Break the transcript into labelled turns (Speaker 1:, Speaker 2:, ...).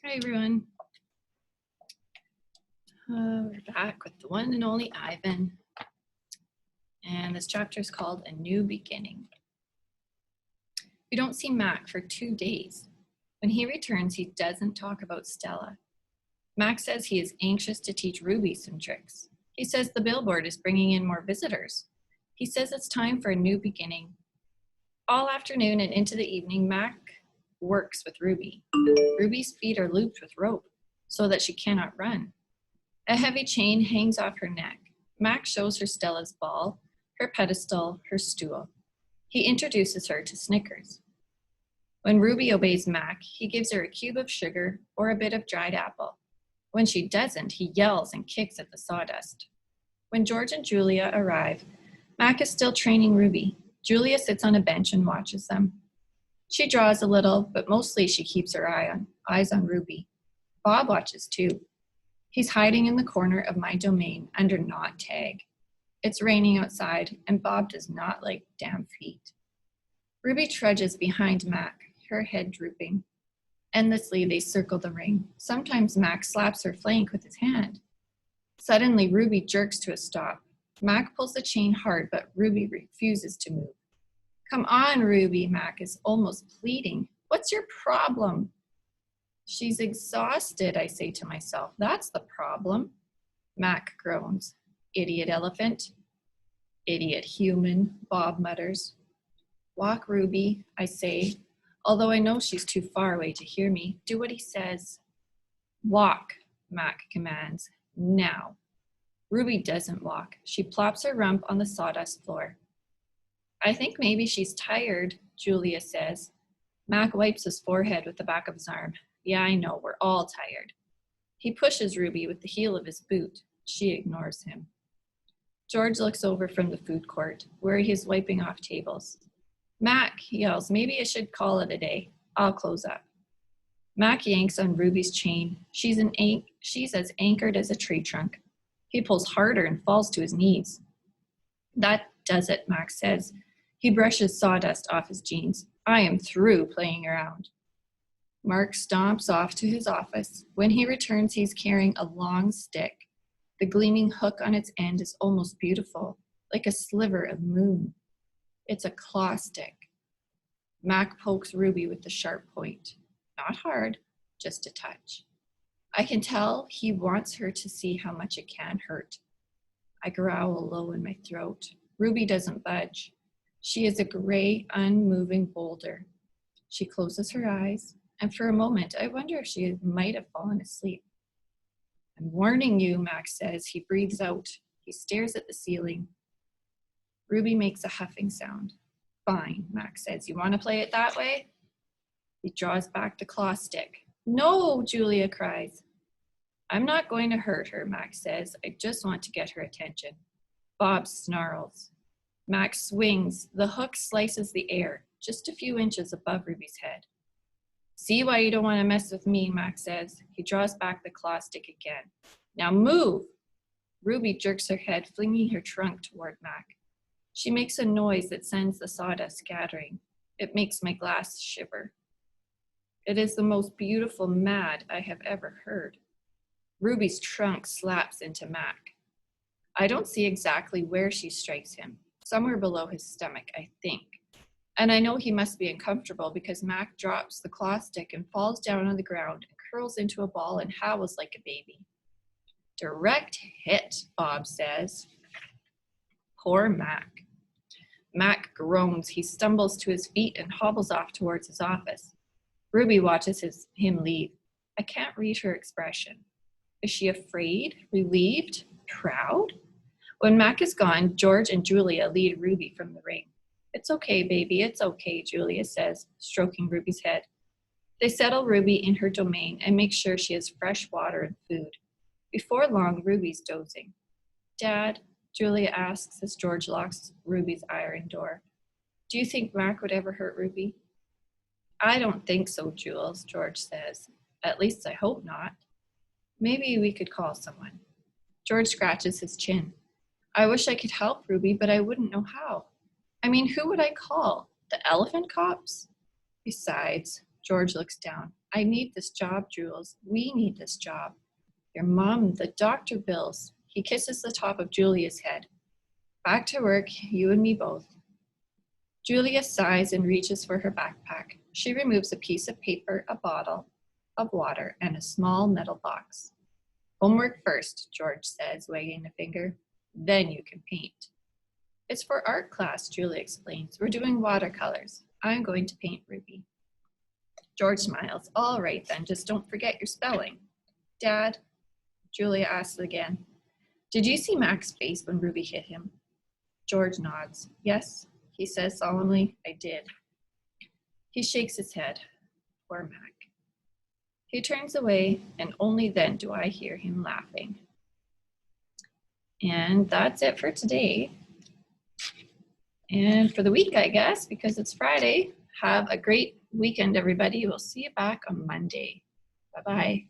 Speaker 1: Hi, everyone. We're back with the one and only Ivan. And this chapter is called A New Beginning. We don't see Mac for 2 days. When he returns, he doesn't talk about Stella. Mac says he is anxious to teach Ruby some tricks. He says the billboard is bringing in more visitors. He says it's time for a new beginning. All afternoon and into the evening, Mac works with Ruby. Ruby's feet are looped with rope so that she cannot run. A heavy chain hangs off her neck. Mac shows her Stella's ball, her pedestal, her stool. He introduces her to Snickers. When Ruby obeys Mac, he gives her a cube of sugar or a bit of dried apple. When she doesn't, he yells and kicks at the sawdust. When George and Julia arrive, Mac is still training Ruby. Julia sits on a bench and watches them. She draws a little, but mostly she keeps her eyes on Ruby. Bob watches too. He's hiding in the corner of my domain under not tag. It's raining outside, and Bob does not like damp feet. Ruby trudges behind Mac, her head drooping. Endlessly, they circle the ring. Sometimes Mac slaps her flank with his hand. Suddenly, Ruby jerks to a stop. Mac pulls the chain hard, but Ruby refuses to move. Come on, Ruby, Mac is almost pleading. What's your problem? She's exhausted, I say to myself. That's the problem. Mac groans. Idiot elephant. Idiot human, Bob mutters. Walk, Ruby, I say, although I know she's too far away to hear me. Do what he says. Walk, Mac commands. Now. Ruby doesn't walk. She plops her rump on the sawdust floor. I think maybe she's tired, Julia says. Mac wipes his forehead with the back of his arm. Yeah, I know, we're all tired. He pushes Ruby with the heel of his boot. She ignores him. George looks over from the food court, where he is wiping off tables. Mac, he yells, maybe I should call it a day. I'll close up. Mac yanks on Ruby's chain. She's as anchored as a tree trunk. He pulls harder and falls to his knees. That does it, Mac says. He brushes sawdust off his jeans. I am through playing around. Mark stomps off to his office. When he returns, he's carrying a long stick. The gleaming hook on its end is almost beautiful, like a sliver of moon. It's a claw stick. Mac pokes Ruby with the sharp point. Not hard, just a touch. I can tell he wants her to see how much it can hurt. I growl low in my throat. Ruby doesn't budge. She is a gray, unmoving boulder. She closes her eyes. And for a moment, I wonder if she might have fallen asleep. I'm warning you, Mac says. He breathes out. He stares at the ceiling. Ruby makes a huffing sound. Fine, Mac says. You want to play it that way? He draws back the claw stick. No, Julia cries. I'm not going to hurt her, Mac says. I just want to get her attention. Bob snarls. Mac swings. The hook slices the air, just a few inches above Ruby's head. See why you don't want to mess with me, Mac says. He draws back the claw stick again. Now move! Ruby jerks her head, flinging her trunk toward Mac. She makes a noise that sends the sawdust scattering. It makes my glass shiver. It is the most beautiful mad I have ever heard. Ruby's trunk slaps into Mac. I don't see exactly where she strikes him. Somewhere below his stomach, I think. And I know he must be uncomfortable because Mac drops the claw stick and falls down on the ground and curls into a ball and howls like a baby. Direct hit, Bob says. Poor Mac. Mac groans. He stumbles to his feet and hobbles off towards his office. Ruby watches him leave. I can't read her expression. Is she afraid, relieved, proud? When Mac is gone, George and Julia lead Ruby from the ring. It's okay, baby, it's okay, Julia says, stroking Ruby's head. They settle Ruby in her domain and make sure she has fresh water and food. Before long, Ruby's dozing. Dad, Julia asks as George locks Ruby's iron door. Do you think Mac would ever hurt Ruby? I don't think so, Jules, George says. At least I hope not. Maybe we could call someone. George scratches his chin. I wish I could help Ruby, but I wouldn't know how. I mean, who would I call? The elephant cops? Besides, George looks down. I need this job, Jules. We need this job. Your mom, the doctor bills. He kisses the top of Julia's head. Back to work, you and me both. Julia sighs and reaches for her backpack. She removes a piece of paper, a bottle of water, and a small metal box. Homework first, George says, wagging a finger. Then you can paint. It's for art class, Julia explains. We're doing watercolors. I'm going to paint Ruby. George smiles. All right then, just don't forget your spelling. Dad, Julia asks again, did you see Mac's face when Ruby hit him? George nods. Yes, he says solemnly, I did. He shakes his head. Poor Mac. He turns away, and only then do I hear him laughing. And that's it for today. And for the week, I guess, because it's Friday. Have a great weekend, everybody. We'll see you back on Monday. Bye-bye.